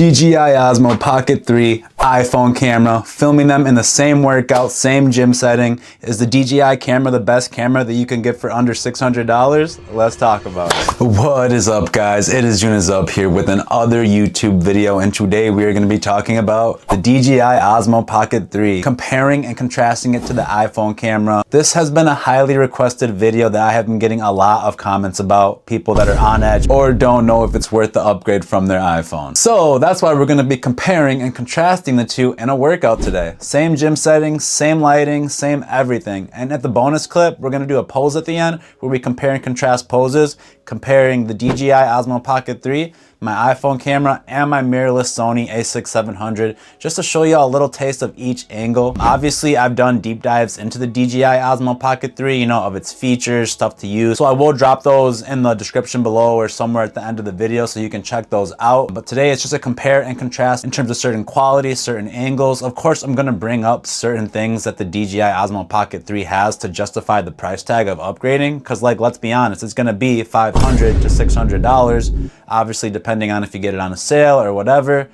DJI Osmo Pocket 3 iPhone camera, filming them in the same workout, same gym setting. Is the DJI camera the best camera that you can get for under $600? Let's talk about it. What is up, guys? It is Jonas up here with another YouTube video, and today we are going to be talking about the DJI Osmo Pocket 3, comparing and contrasting it to the iPhone camera. This has been a highly requested video that I have been getting a lot of comments about, people that are on edge or don't know if it's worth the upgrade from their iPhone. So that's why we're going to be comparing and contrasting the two in a workout today. Same gym settings, same lighting, same everything. And at the bonus clip, we're going to do a pose at the end where we compare and contrast poses, comparing the DJI Osmo Pocket 3, my iPhone camera, and my mirrorless Sony a6700, just to show you a little taste of each angle. Obviously, I've done deep dives into the DJI Osmo Pocket 3, you know, of its features, stuff to use. So I will drop those in the description below or somewhere at the end of the video so you can check those out. But today it's just a compare and contrast in terms of certain quality, certain angles. Of course, I'm gonna bring up certain things that the DJI Osmo Pocket 3 has to justify the price tag of upgrading. Cause like, let's be honest, it's gonna be $500 to $600, obviously depending on if you get it on a sale or whatever,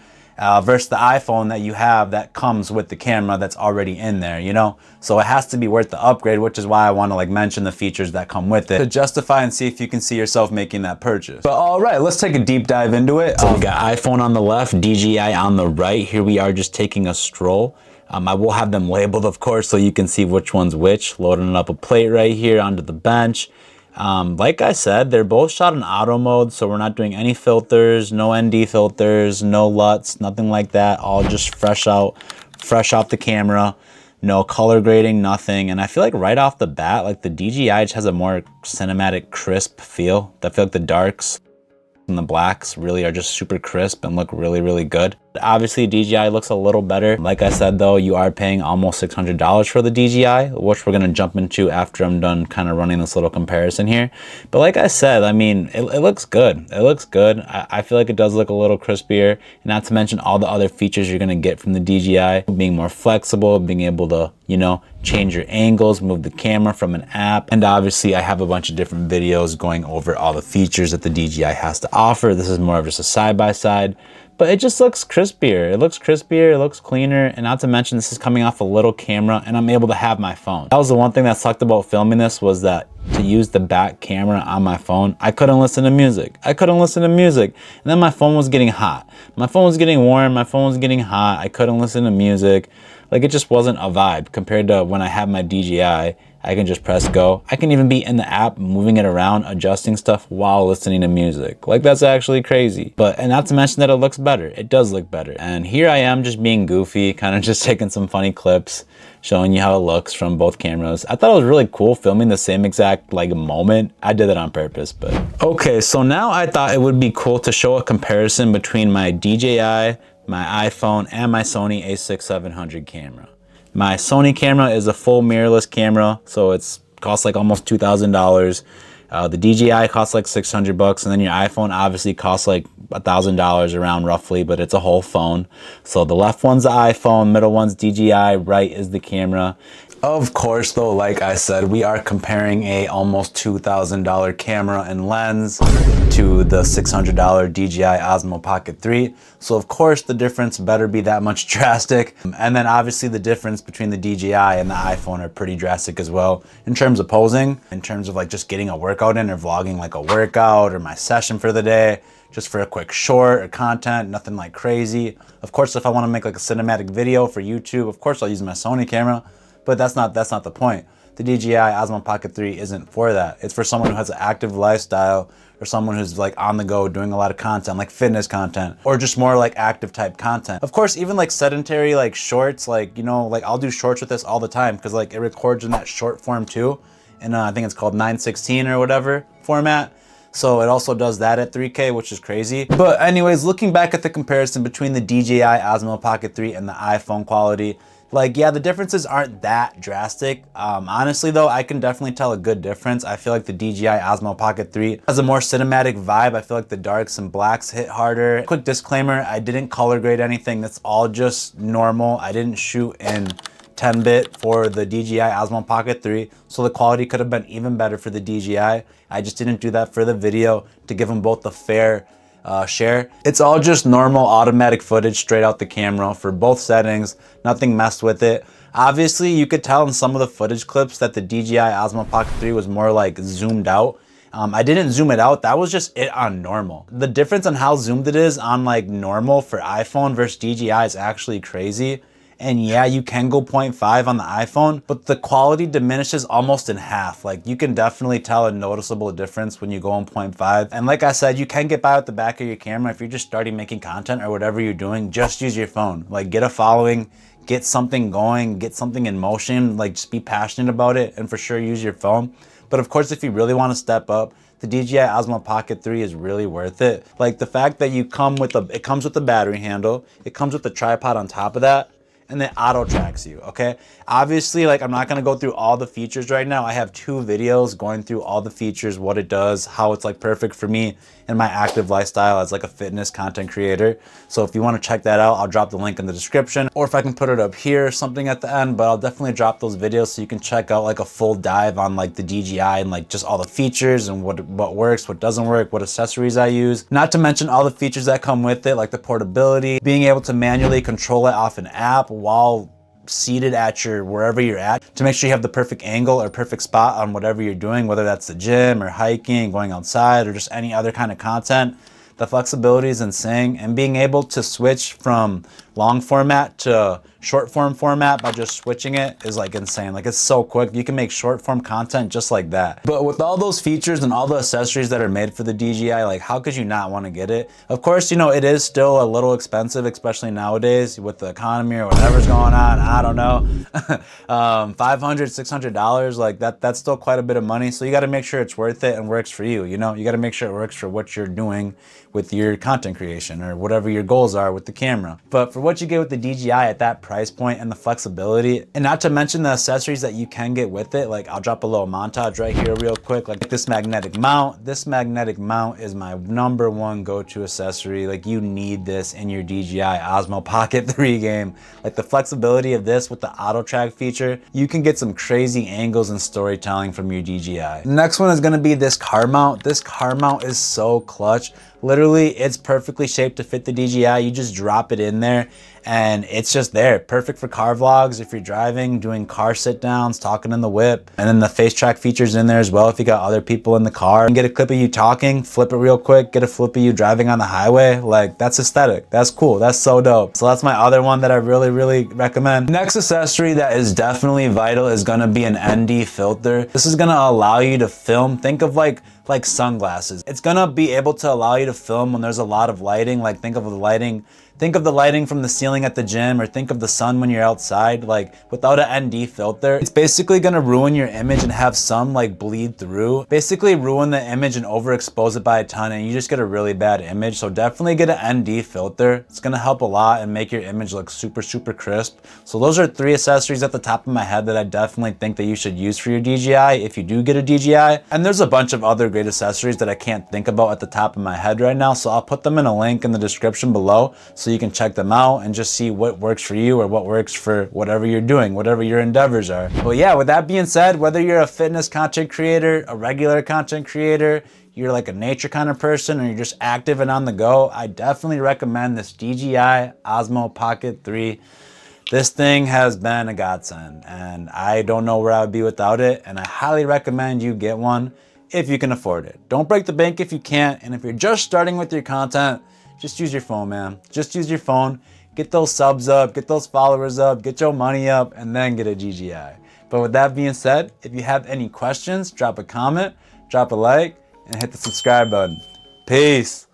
versus the iPhone that you have that comes with the camera that's already in there, you know? So it has to be worth the upgrade, which is why I want to like mention the features that come with it to justify and see if you can see yourself making that purchase. But all right, let's take a deep dive into it. So we got iPhone on the left, DJI on the right. Here we are just taking a stroll. I will have them labeled, of course, so you can see which one's which. Loading up a plate right here onto the bench. Like I said, they're both shot in auto mode, so we're not doing any filters, no ND filters, no LUTs, nothing like that. All just fresh out the camera, no color grading, nothing. And I feel like right off the bat, like the DJI just has a more cinematic, crisp feel. I feel like the darks and the blacks really are just super crisp and look really, really good. Obviously, DJI looks a little better. Like I said, though, you are paying almost $600 for the DJI, which we're gonna jump into after I'm done kind of running this little comparison here. But like I said, I mean, it looks good. It looks good. I feel like it does look a little crispier, and not to mention all the other features you're gonna get from the DJI, being more flexible, being able to, you know, change your angles, move the camera from an app. And obviously I have a bunch of different videos going over all the features that the DJI has to offer. This is more of just a side-by-side, but it just looks crispier. It looks crispier, it looks cleaner, and not to mention this is coming off a little camera and I'm able to have my phone. That was the one thing that sucked about filming this, was that to use the back camera on my phone, I couldn't listen to music. And then my phone was getting hot. My phone was getting warm, my phone was getting hot. I couldn't listen to music. Like, it just wasn't a vibe compared to when I have my DJI. I can just press go. I can even be in the app, moving it around, adjusting stuff while listening to music. Like, that's actually crazy. And not to mention that it looks better. It does look better. And here I am just being goofy, kind of just taking some funny clips, showing you how it looks from both cameras. I thought it was really cool filming the same exact like moment. I did that on purpose, but. Okay, so now I thought it would be cool to show a comparison between my DJI, my iPhone, and my Sony a6700 camera. My Sony camera is a full mirrorless camera, so it's costs like almost $2,000. The DJI costs like $600, and then your iPhone obviously costs like $1,000 around roughly, but it's a whole phone. So the left one's the iPhone, middle one's DJI, right is the camera. Of course, though, like I said, we are comparing a almost $2,000 camera and lens to the $600 DJI Osmo Pocket 3. So of course the difference better be that much drastic. And then obviously the difference between the DJI and the iPhone are pretty drastic as well in terms of posing, in terms of like just getting a workout in or vlogging like a workout or my session for the day, just for a quick short or content, nothing like crazy. Of course, if I want to make like a cinematic video for YouTube, of course I'll use my Sony camera. But that's not the point. The DJI Osmo Pocket 3 isn't for that. It's for someone who has an active lifestyle, or someone who's like on the go doing a lot of content, like fitness content, or just more like active type content. Of course, even like sedentary like shorts, like, you know, like I'll do shorts with this all the time because like it records in that short form too. And I think it's called 916 or whatever format. So it also does that at 3K, which is crazy. But anyways, looking back at the comparison between the DJI Osmo Pocket 3 and the iPhone quality, like, yeah, the differences aren't that drastic. Honestly, though, I can definitely tell a good difference. I feel like the DJI Osmo Pocket 3 has a more cinematic vibe. I feel like the darks and blacks hit harder. Quick disclaimer, I didn't color grade anything. That's all just normal. I didn't shoot in 10-bit for the DJI Osmo Pocket 3, so the quality could have been even better for the DJI. I just didn't do that for the video to give them both the fair share. It's all just normal automatic footage straight out the camera for both settings, nothing messed with it. Obviously, you could tell in some of the footage clips that the DJI Osmo Pocket 3 was more like zoomed out. I didn't zoom it out, that was just it on normal. The difference on how zoomed it is on like normal for iPhone versus DJI is actually crazy. And yeah, you can go 0.5 on the iPhone, but the quality diminishes almost in half. Like you can definitely tell a noticeable difference when you go on 0.5. And like I said, you can get by with the back of your camera if you're just starting making content or whatever you're doing. Just use your phone. Like get a following, get something going, get something in motion, like just be passionate about it, and for sure use your phone. But of course, if you really want to step up, the DJI Osmo Pocket 3 is really worth it. Like the fact that it comes with a battery handle, it comes with a tripod on top of that, and then auto tracks you, okay? Obviously, like I'm not gonna go through all the features right now. I have 2 videos going through all the features, what it does, how it's like perfect for me and my active lifestyle as like a fitness content creator. So if you wanna check that out, I'll drop the link in the description, or if I can put it up here or something at the end, but I'll definitely drop those videos so you can check out like a full dive on like the DJI and like just all the features and what works, what doesn't work, what accessories I use. Not to mention all the features that come with it, like the portability, being able to manually control it off an app while seated at wherever you're at, to make sure you have the perfect angle or perfect spot on whatever you're doing, whether that's the gym or hiking, going outside, or just any other kind of content. The flexibility is insane, and being able to switch from long format to short form format by just switching it is like insane. Like it's so quick. You can make short form content just like that. But with all those features and all the accessories that are made for the DJI, like how could you not want to get it? Of course, you know, it is still a little expensive, especially nowadays with the economy or whatever's going on. I don't know. $500, $600, like that's still quite a bit of money. So you got to make sure it's worth it and works for you. You know, you got to make sure it works for what you're doing with your content creation or whatever your goals are with the camera. But for what you get with the DJI at that price point and the flexibility, and not to mention the accessories that you can get with it, like I'll drop a little montage right here real quick, like this magnetic mount. This magnetic mount is my #1 go-to accessory. Like you need this in your DJI Osmo Pocket 3 game. Like the flexibility of this with the auto track feature, you can get some crazy angles and storytelling from your DJI. Next one is gonna be this car mount. This car mount is so clutch. Literally, it's perfectly shaped to fit the DJI. You just drop it in there and it's just there. Perfect for car vlogs if you're driving, doing car sit downs, talking in the whip. And then the face track features in there as well if you got other people in the car. And get a clip of you talking, flip it real quick, get a flip of you driving on the highway. Like that's aesthetic, that's cool, that's so dope. So that's my other one that I really recommend. Next accessory that is definitely vital is gonna be an ND filter. This is gonna allow you to film, think of like sunglasses. It's gonna be able to allow you to film when there's a lot of lighting. Like think of the lighting from the ceiling at the gym, or think of the sun when you're outside. Like without an ND filter, it's basically gonna ruin your image and have some like bleed through. Basically ruin the image and overexpose it by a ton, and you just get a really bad image. So definitely get an ND filter. It's gonna help a lot and make your image look super crisp. So those are 3 accessories at the top of my head that I definitely think that you should use for your DJI if you do get a DJI. And there's a bunch of other great accessories that I can't think about at the top of my head right now, so I'll put them in a link in the description below so you can check them out and just see what works for you or what works for whatever you're doing, whatever your endeavors are. But yeah, with that being said, whether you're a fitness content creator, a regular content creator, you're like a nature kind of person, or you're just active and on the go, I definitely recommend this DJI Osmo Pocket 3. This thing has been a godsend, and I don't know where I would be without it, and I highly recommend you get one if you can afford it. Don't break the bank if you can't, and if you're just starting with your content, just use your phone, man. Just use your phone, get those subs up, get those followers up, get your money up, and then get a DJI. But with that being said, if you have any questions, drop a comment, drop a like, and hit the subscribe button. Peace.